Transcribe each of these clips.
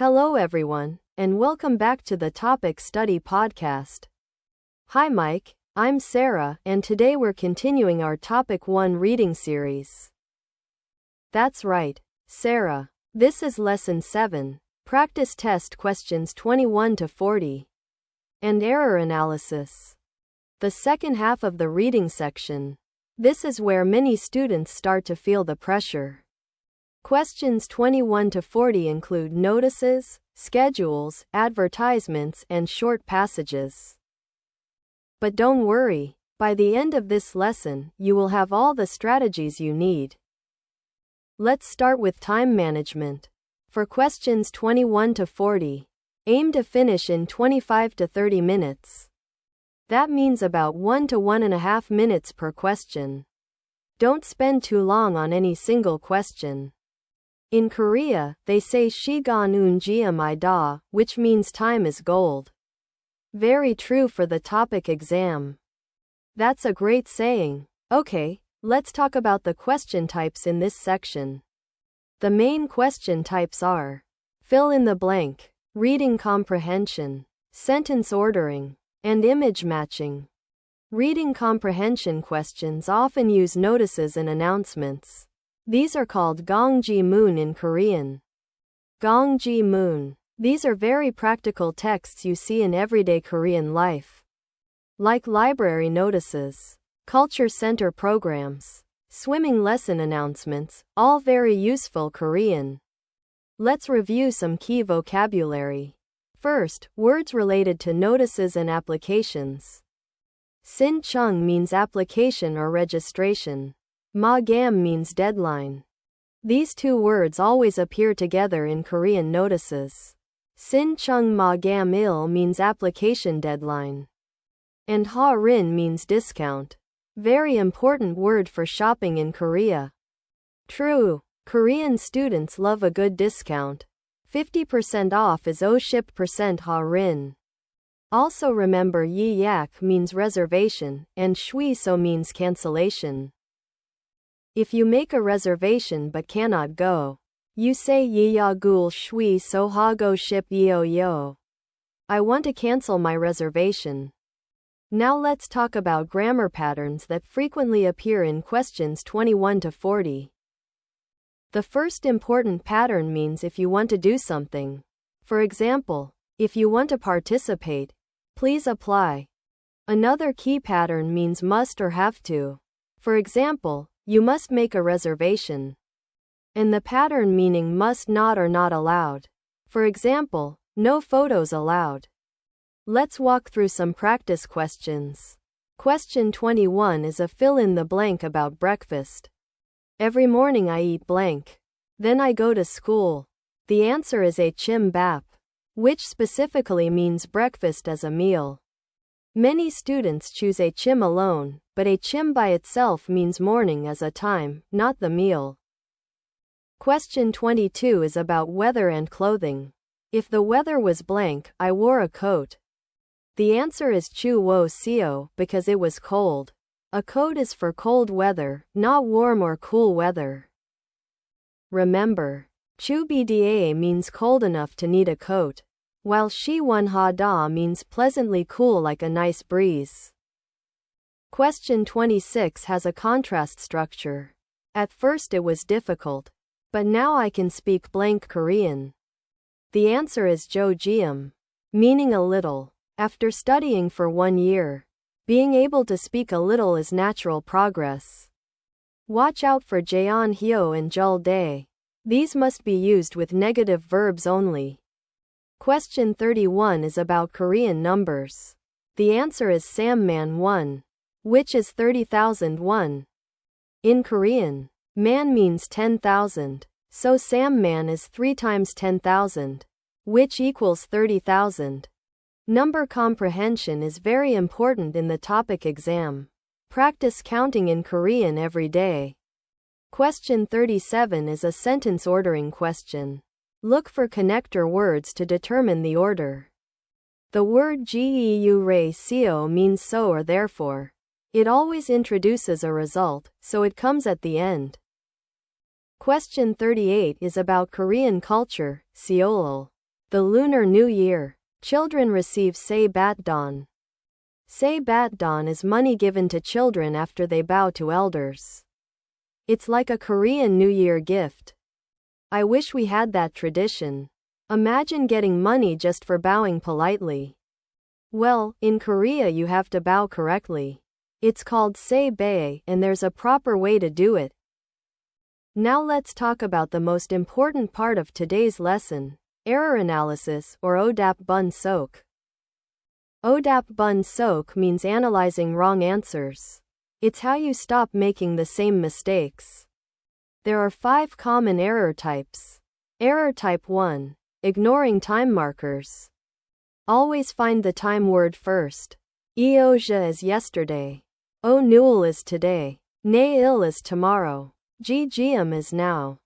Hello everyone, and welcome back to the Topic Study Podcast. Hi Mike, I'm Sarah, and today we're continuing our Topic 1 reading series. That's right, Sarah. This is Lesson 7, Practice Test Questions 21 to 40, and Error Analysis. The second half of the reading section. This is where many students start to feel the pressure. Questions 21 to 40 include notices, schedules, advertisements, and short passages. But don't worry, by the end of this lesson, you will have all the strategies you need. Let's start with time management. For questions 21 to 40, aim to finish in 25 to 30 minutes. That means about 1 to 1.5 minutes per question. Don't spend too long on any single question. In Korea, they say 시간 운지음이다, which means time is gold. Very true for the TOPIK exam. That's a great saying. Okay, let's talk about the question types in this section. The main question types are fill in the blank, reading comprehension, sentence ordering, and image matching. Reading comprehension questions often use notices and announcements. These are called gongjimun in Korean. Gongjimun. These are very practical texts you see in everyday Korean life. Like library notices, culture center programs, swimming lesson announcements, all very useful Korean. Let's review some key vocabulary. First, words related to notices and applications. Sinchung means application or registration. Magam means deadline. These two words always appear together in Korean notices. Sinchung magam il means application deadline. And ha-rin means discount. Very important word for shopping in Korea. True, Korean students love a good discount. 50% off is 50% ha-rin. Also remember ye약 means reservation, and shwiso means cancellation. If you make a reservation but cannot go, you say 예약을 shwiso hago 싶어요. I want to cancel my reservation. Now let's talk about grammar patterns that frequently appear in questions 21 to 40. The first important pattern means if you want to do something. For example, if you want to participate, please apply. Another key pattern means must or have to. For example, you must make a reservation. And the pattern meaning must not or not allowed. For example, no photos allowed. Let's walk through some practice questions. Question 21 is a fill in the blank about breakfast. Every morning I eat blank. Then I go to school. The answer is achimbap, which specifically means breakfast as a meal. Many students choose achim alone, but achim by itself means morning as a time, not the meal. Question 22 is about weather and clothing. If the weather was blank, I wore a coat. The answer is chuwo seo, because it was cold. A coat is for cold weather, not warm or cool weather. Remember, chubda means cold enough to need a coat, while shiwon hada means pleasantly cool like a nice breeze. Question 26 has a contrast structure. At first it was difficult, but now I can speak blank Korean. The answer is jojium, meaning a little. After studying for 1 year, being able to speak a little is natural progress. Watch out for jeon hyo and jul dae. These must be used with negative verbs only. Question 31 is about Korean numbers. The answer is samman 1, which is 30,000 won. In Korean, man means 10,000, so samman is 3 times 10,000, which equals 30,000. Number comprehension is very important in the TOPIK exam. Practice counting in Korean every day. Question 37 is a sentence ordering question. Look for connector words to determine the order. The word geuraseo means so or therefore. It always introduces a result, so it comes at the end. Question 38 is about Korean culture, Seoul. The Lunar New Year. Children receive Se Bat Don. Se Bat Don is money given to children after they bow to elders. It's like a Korean New Year gift. I wish we had that tradition. Imagine getting money just for bowing politely. Well, in Korea you have to bow correctly. It's called Se Bae, and there's a proper way to do it. Now let's talk about the most important part of today's lesson, error analysis, or ODAP Bun Sok. ODAP Bun Sok means analyzing wrong answers. It's how you stop making the same mistakes. There are 5 common error types. Error type 1. Ignoring time markers. Always find the time word first. Eoja is yesterday. O Newell is today. Ne-il is tomorrow. Ggium is now.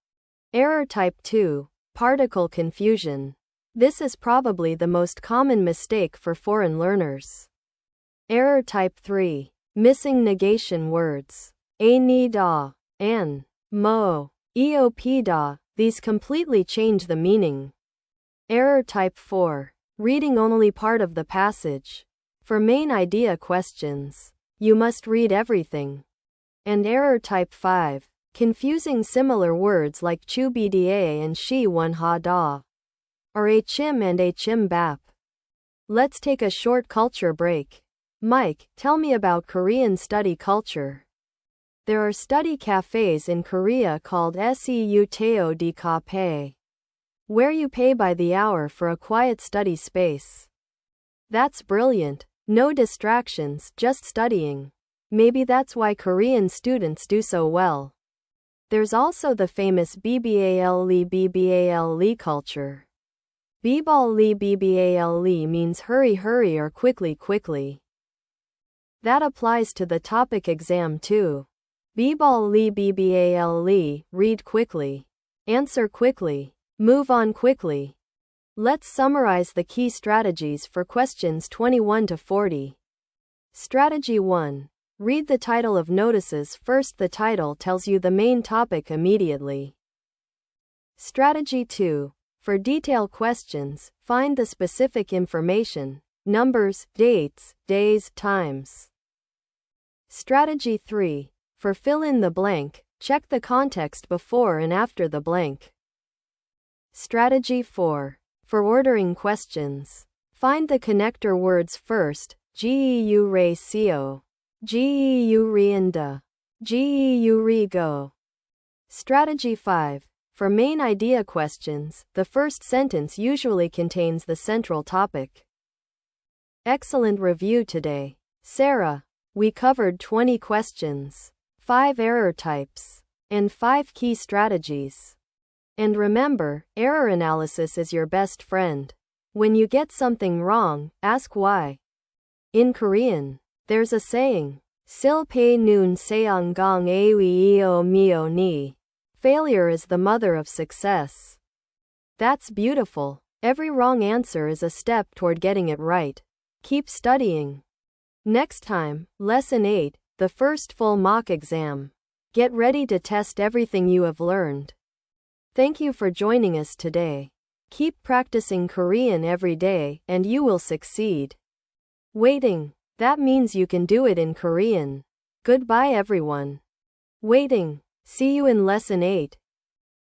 Error type 2. Particle confusion. This is probably the most common mistake for foreign learners. Error type 3. Missing negation words. A ni da, an, mo, eop da. These completely change the meaning. Error type 4. Reading only part of the passage. For main idea questions, you must read everything. And error type 5. Confusing similar words like chubda and shi one ha da. Or a chim and a chim bap. Let's take a short culture break. Mike, tell me about Korean study culture. There are study cafes in Korea called Seu Teo di Cafe, where you pay by the hour for a quiet study space. That's brilliant. No distractions, just studying. Maybe that's why Korean students do so well. There's also the famous BBALE culture. BBALE means hurry hurry or quickly quickly. That applies to the TOPIK exam too. BBALE, read quickly. Answer quickly. Move on quickly. Let's summarize the key strategies for questions 21 to 40. Strategy 1. Read the title of notices first. The title tells you the main topic immediately. Strategy 2. For detailed questions, find the specific information, numbers, dates, days, times. Strategy 3. For fill in the blank, check the context before and after the blank. Strategy 4. For ordering questions, find the connector words first, geu re seo, geu rienda, geu re go. Strategy 5. For main idea questions, the first sentence usually contains the central topic. Excellent review today, Sarah. We covered 20 questions, 5 error types, and 5 key strategies. And remember, error analysis is your best friend. When you get something wrong, ask why. In Korean, there's a saying, Silpe nun seong gong awi eo mio ni. Failure is the mother of success. That's beautiful. Every wrong answer is a step toward getting it right. Keep studying. Next time, Lesson 8, the first full mock exam. Get ready to test everything you have learned. Thank you for joining us today. Keep practicing Korean every day, and you will succeed. Waiting. That means you can do it in Korean. Goodbye everyone. Waiting. See you in Lesson 8.